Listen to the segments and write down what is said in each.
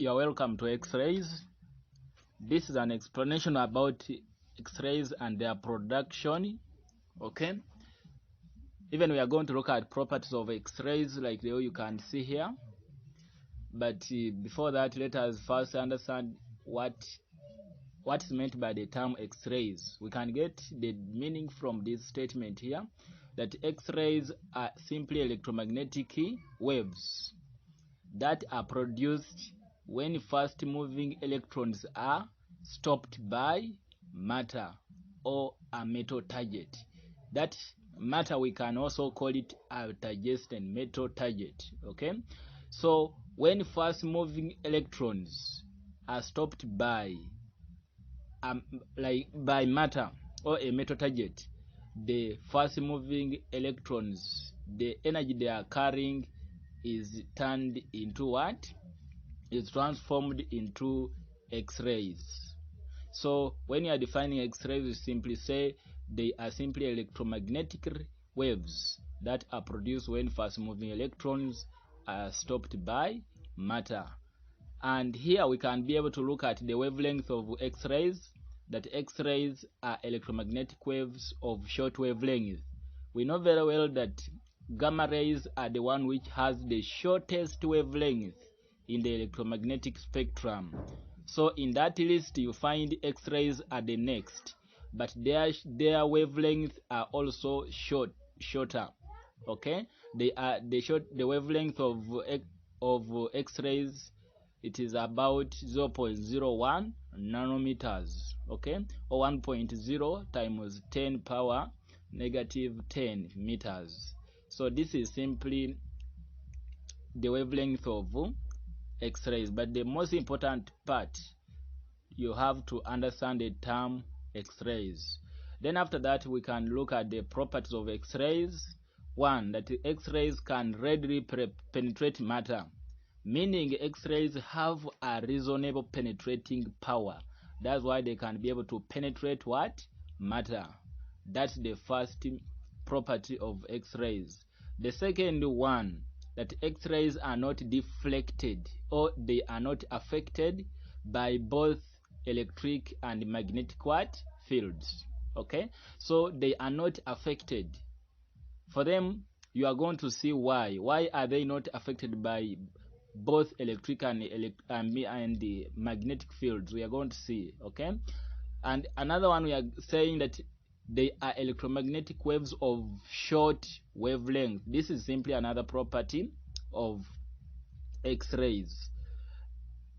You're welcome to X-rays. This is an explanation about X-rays and their production. Okay. Even we are going to look at properties of X-rays like the way you can see here. But before that, let us first understand what's meant by the term X-rays. We can get the meaning from this statement here, that X-rays are simply electromagnetic waves that are produced when fast moving electrons are stopped by matter or a metal target. That matter, we can also call it a target and metal target. Okay, so when fast moving electrons are stopped by by matter or a metal target, the fast moving electrons, the energy they are carrying is turned into what? Is transformed into X-rays. So when you are defining X-rays, you simply say they are simply electromagnetic waves that are produced when fast moving electrons are stopped by matter. And here we can be able to look at the wavelength of X-rays, that X-rays are electromagnetic waves of short wavelength. We know very well that gamma rays are the one which has the shortest wavelength in the electromagnetic spectrum. So in that list you find X-rays are the next, but their wavelength are also shorter. Okay, they are the wavelength of X-rays, it is about 0.01 nanometers, okay, or 1.0 times 10 power negative 10 meters. So this is simply the wavelength of X-rays. But the most important part, you have to understand the term X-rays. Then after that, we can look at the properties of X-rays. One, that X-rays can readily penetrate matter, meaning X-rays have a reasonable penetrating power. That's why they can be able to penetrate what? Matter. That's the first property of X-rays. The second one, that X-rays are not deflected, or they are not affected by both electric and magnetic what? Fields. Okay, so they are not affected. For them, you are going to see why. Why are they not affected by both electric and the magnetic fields? We are going to see. Okay, and another one, we are saying that they are electromagnetic waves of short wavelength. This is simply another property of X-rays.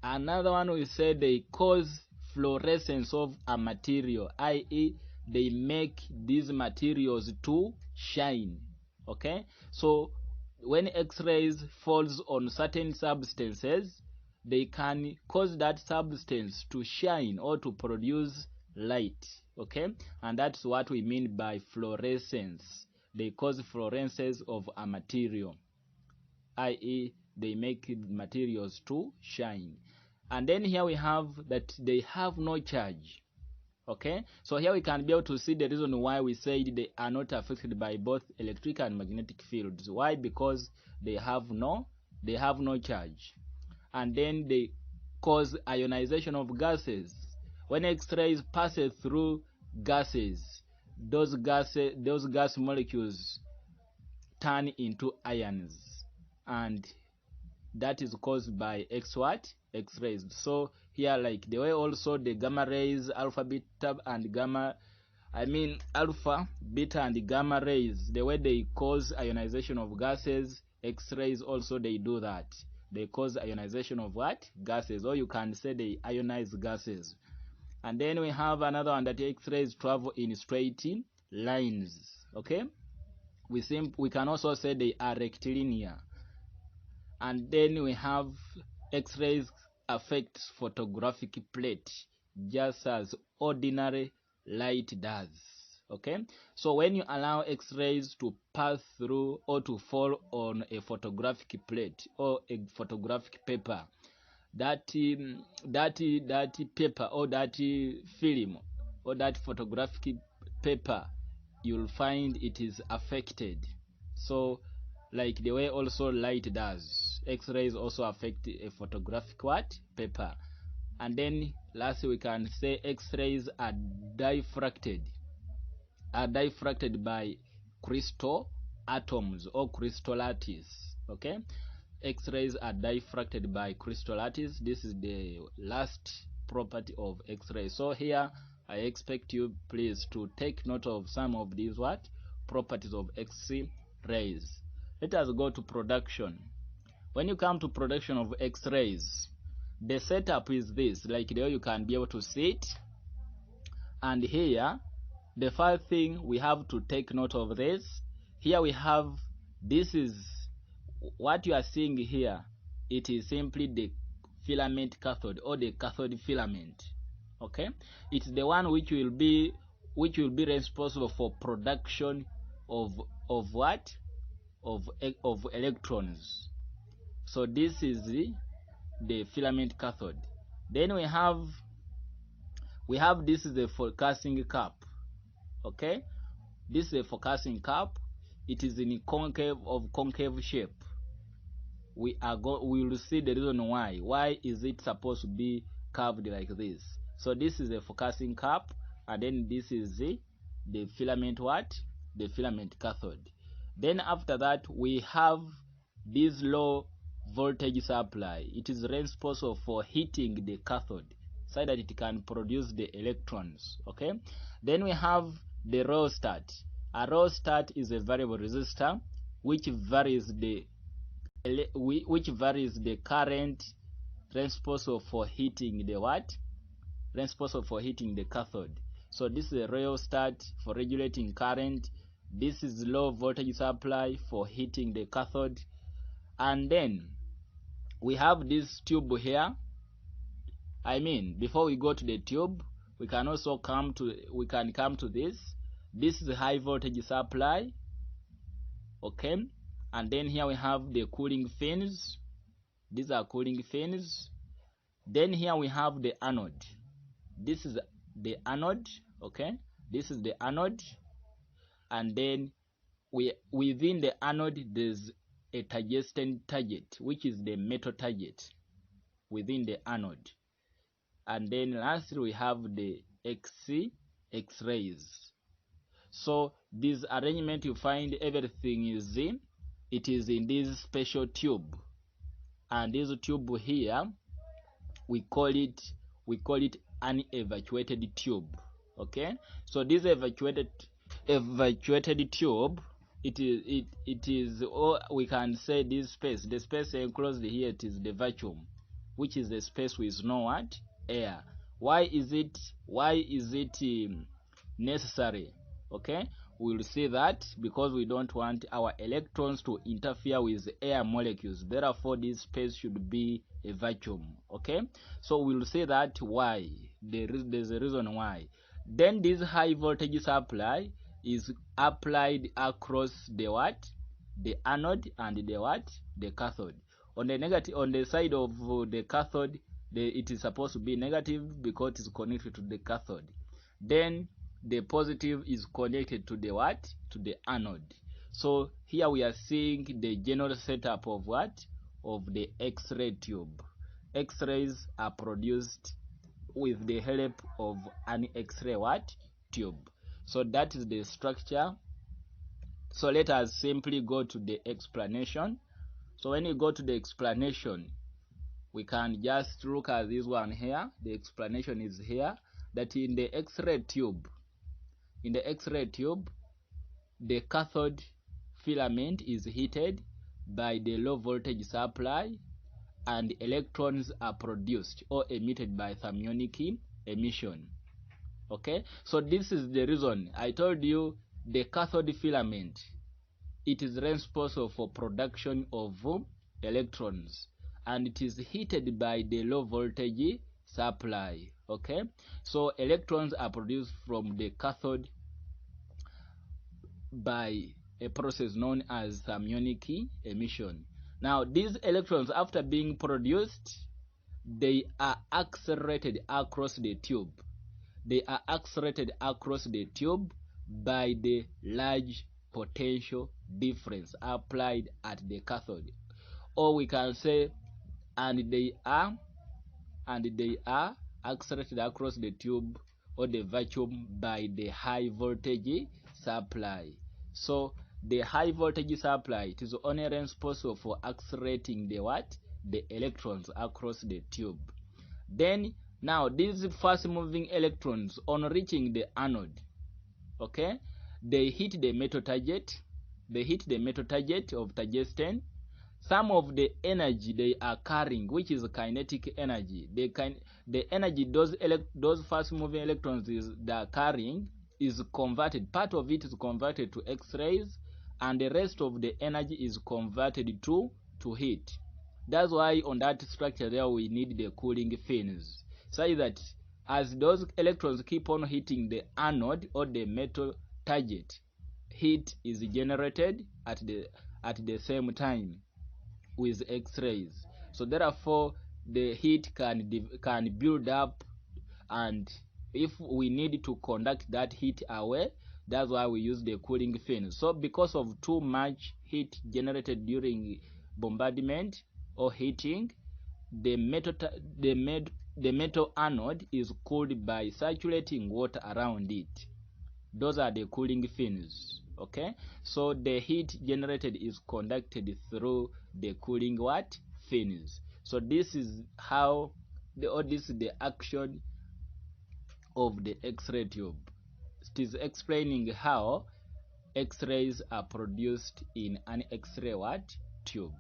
Another one, we say they cause fluorescence of a material, i.e. they make these materials to shine. Okay, so when X-rays falls on certain substances, they can cause that substance to shine or to produce light. Okay, and that's what we mean by fluorescence. They cause fluorescence of a material, i.e. they make materials to shine. And then here we have that they have no charge. Okay, so here we can be able to see the reason why we said they are not affected by both electric and magnetic fields. Why? Because they have no charge. And then they cause ionization of gases. When X-rays pass through gases, those gas molecules turn into ions, and that is caused by X-rays. So here, like the way also the gamma rays, alpha, beta, and gamma, alpha, beta, and gamma rays, the way they cause ionization of gases, X-rays also they do that. They cause ionization of what? Gases, or you can say they ionize gases. And then we have another one, that X-rays travel in straight lines. Okay, we can also say they are rectilinear. And then we have X-rays affect photographic plate just as ordinary light does. Okay, so when you allow X-rays to pass through or to fall on a photographic plate or a photographic paper, that paper or that film or that photographic paper, you'll find it is affected. So like the way also light does. X-rays also affect a photographic what? Paper. And then lastly we can say X-rays are diffracted by crystal atoms or crystal lattice. Okay, X-rays are diffracted by crystal lattice. This is the last property of X-rays. So here I expect you please to take note of some of these what properties of X-rays. Let us go to production. When you come to production of X-rays, the setup is this, like there you can be able to see it. And here the first thing we have to take note of this, here we have, this is what you are seeing here, it is simply the filament cathode or the cathode filament. Okay, it's the one which will be responsible for production of what, of electrons. So this is the filament cathode. Then we have this is the focusing cap. Okay, this is a focusing cap. It is in concave shape. We will see the reason why is it supposed to be curved like this. So this is a focusing cap, and then this is the filament what, the filament cathode. Then after that we have this low voltage supply. It is responsible for heating the cathode so that it can produce the electrons. Okay, then we have the rheostat. A rheostat is a variable resistor which varies the current responsible for heating the what, responsible for heating the cathode. So this is a rheostat for regulating current. This is low voltage supply for heating the cathode. And then we have this tube here. I mean, before we go to the tube, we can also come to this. This is a high voltage supply. Okay, and then here we have the cooling fins. These are cooling fins. Then here we have the anode. This is the anode. Okay, this is the anode. And then within the anode there's a tungsten target, which is the metal target within the anode. And then lastly we have the X-rays. So this arrangement, you find everything is it is in this special tube, and this tube here we call it an evacuated tube. Okay, so this evacuated tube, it is, or we can say this space, the space enclosed here, it is the vacuum, which is the space with no what, air. Why is it necessary? Okay, we'll see that because we don't want our electrons to interfere with air molecules, therefore this space should be a vacuum. Okay, so we'll say that why, there's a reason why. Then this high voltage supply is applied across the what, the anode, and the what, the cathode. On the negative, on the side of the cathode, it is supposed to be negative because it is connected to the cathode. Then the positive is connected to the what, to the anode. So here we are seeing the general setup of what, of the X-ray tube. X-rays are produced with the help of an X-ray what, tube. So that is the structure. So let us simply go to the explanation. So when you go to the explanation, we can just look at this one here. The explanation is here, that in the X-ray tube, the cathode filament is heated by the low voltage supply, and electrons are produced or emitted by thermionic emission. Okay, so this is the reason I told you the cathode filament, it is responsible for production of electrons, and it is heated by the low voltage supply. Okay, so electrons are produced from the cathode by a process known as thermionic emission. Now these electrons, after being produced, they are accelerated across the tube. They are accelerated across the tube by the large potential difference applied at the cathode. or we can say and they are accelerated across the tube or the vacuum by the high voltage supply. So the high voltage supply, it is only responsible for accelerating the electrons across the tube. Then now these fast moving electrons, on reaching the anode, okay, they hit the metal target of tungsten. Some of the energy they are carrying, which is kinetic energy, the energy those fast moving electrons they are carrying is converted. Part of it is converted to X-rays, and the rest of the energy is converted to heat. That's why on that structure there we need the cooling fins, so that as those electrons keep on hitting the anode or the metal target, heat is generated at the same time with X-rays. So therefore the heat can build up, and if we need to conduct that heat away, that's why we use the cooling fin. So because of too much heat generated during bombardment or heating, the metal anode is cooled by circulating water around it. Those are the cooling fins. Okay, so the heat generated is conducted through the cooling fins. So this is how this is the action of the X-ray tube. It is explaining how X-rays are produced in an X-ray tube.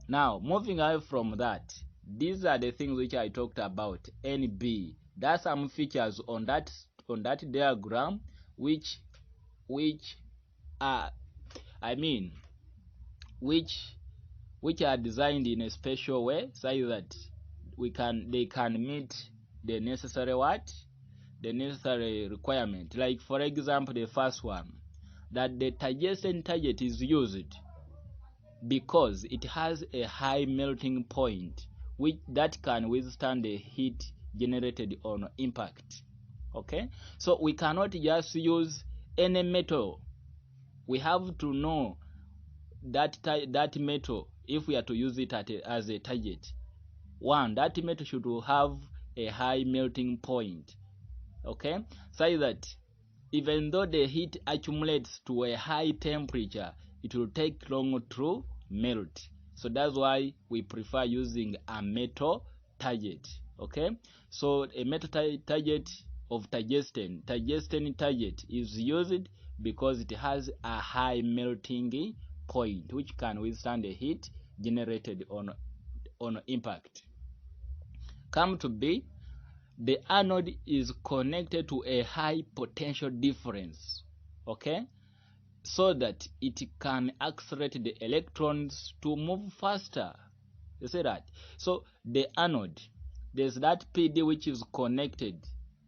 Now moving away from that, these are the things which I talked about. NB, there are some features on that diagram which are which are designed in a special way so that they can meet the necessary requirement. Like for example, the first one, that the tungsten target is used because it has a high melting point that can withstand the heat generated on impact. Okay, so we cannot just use any metal. We have to know that metal, if we are to use it as a target. One, that metal should have a high melting point, okay, so that even though the heat accumulates to a high temperature, it will take long to melt. So that's why we prefer using a metal target. Okay, so a metal target of tungsten target is used because it has a high melting point which can withstand the heat generated on impact. Come to B, the anode is connected to a high potential difference, okay, so that it can accelerate the electrons to move faster. You see that? So the anode, there's that PD which is connected.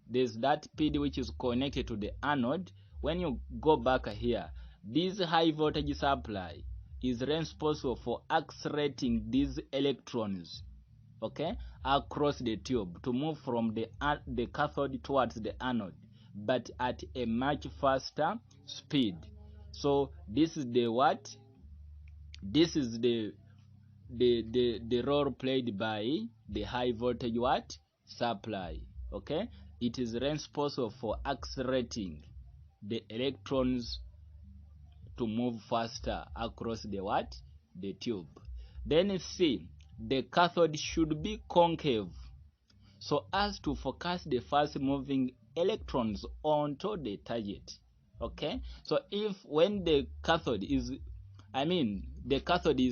There's that PD which is connected to the anode. When you go back here, this high voltage supply is responsible for accelerating these electrons, okay, across the tube to move from the cathode towards the anode, but at a much faster speed. So this is the role played by the high voltage supply. Okay, it is responsible for accelerating the electrons to move faster across the tube. Then C, the cathode should be concave so as to focus the fast moving electrons onto the target. Okay, so if when the cathode is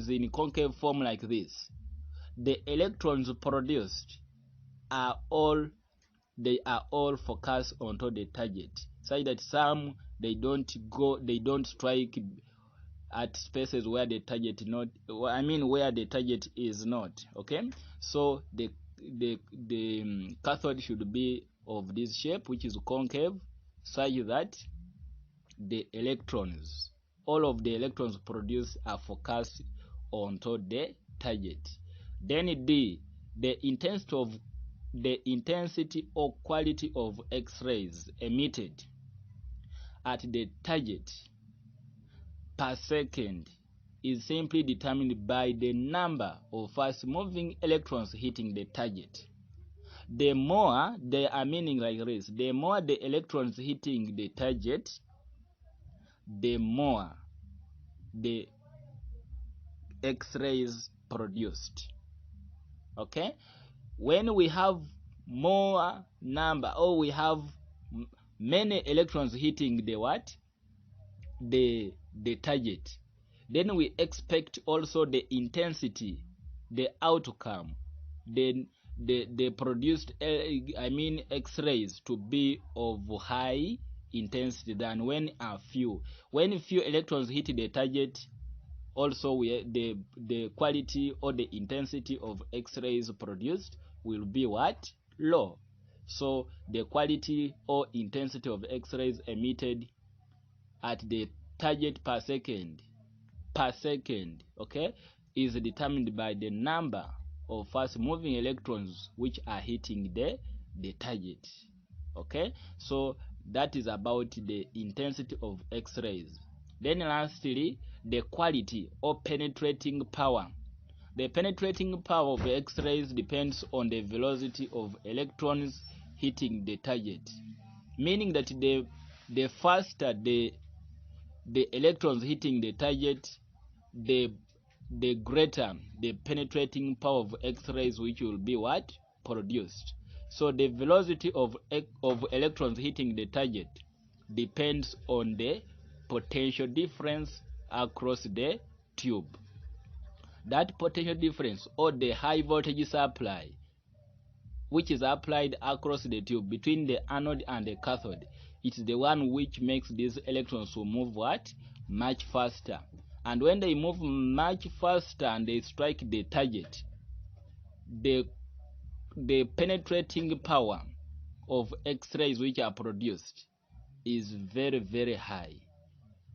in concave form like this, the electrons produced are all focused onto the target, so that some they don't strike at spaces where the target where the target is not. Okay, so the cathode should be of this shape, which is concave, such that all of the electrons produced are focused onto the target. Then D, the intensity or quality of X-rays emitted at the target per second is simply determined by the number of fast moving electrons hitting the target. The more they are meaning like this, the more the electrons hitting the target, the more the X-rays produced. Okay, when we have more number, or we have many electrons hitting the what, the target, then we expect also the intensity, the outcome, then the produced X-rays to be of high intensity than when few. When few electrons hit the target, also the quality or the intensity of X-rays produced will be what? Low. So the quality or intensity of X-rays emitted at the target per second, okay, is determined by the number of fast moving electrons which are hitting the target. Okay, so that is about the intensity of X-rays. Then lastly, the quality or penetrating power. The penetrating power of X-rays depends on the velocity of electrons hitting the target, meaning that the faster the electrons hitting the target, the greater the penetrating power of X-rays which will be what? Produced. So the velocity of electrons hitting the target depends on the potential difference across the tube. That potential difference, or the high voltage supply which is applied across the tube between the anode and the cathode, it's the one which makes these electrons to move what? Much faster. And when they move much faster and they strike the target, the penetrating power of X-rays which are produced is very, very high.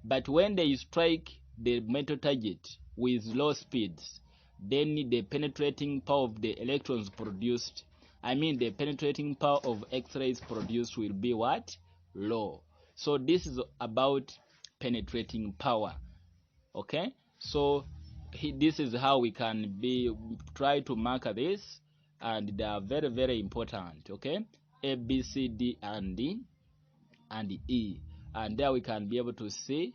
But when they strike the metal target with low speeds, then the penetrating power of the electrons produced, the penetrating power of X-rays produced will be what? Low. So this is about penetrating power. Okay, so this is how we can try to mark this, and they are very, very important. Okay, A, B, C, D, and D, and E, and there we can be able to see.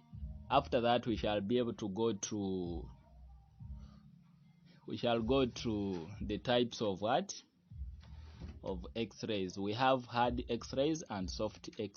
After that, we shall be able to go to the types of what? Of X-rays. We have hard X-rays and soft X-rays.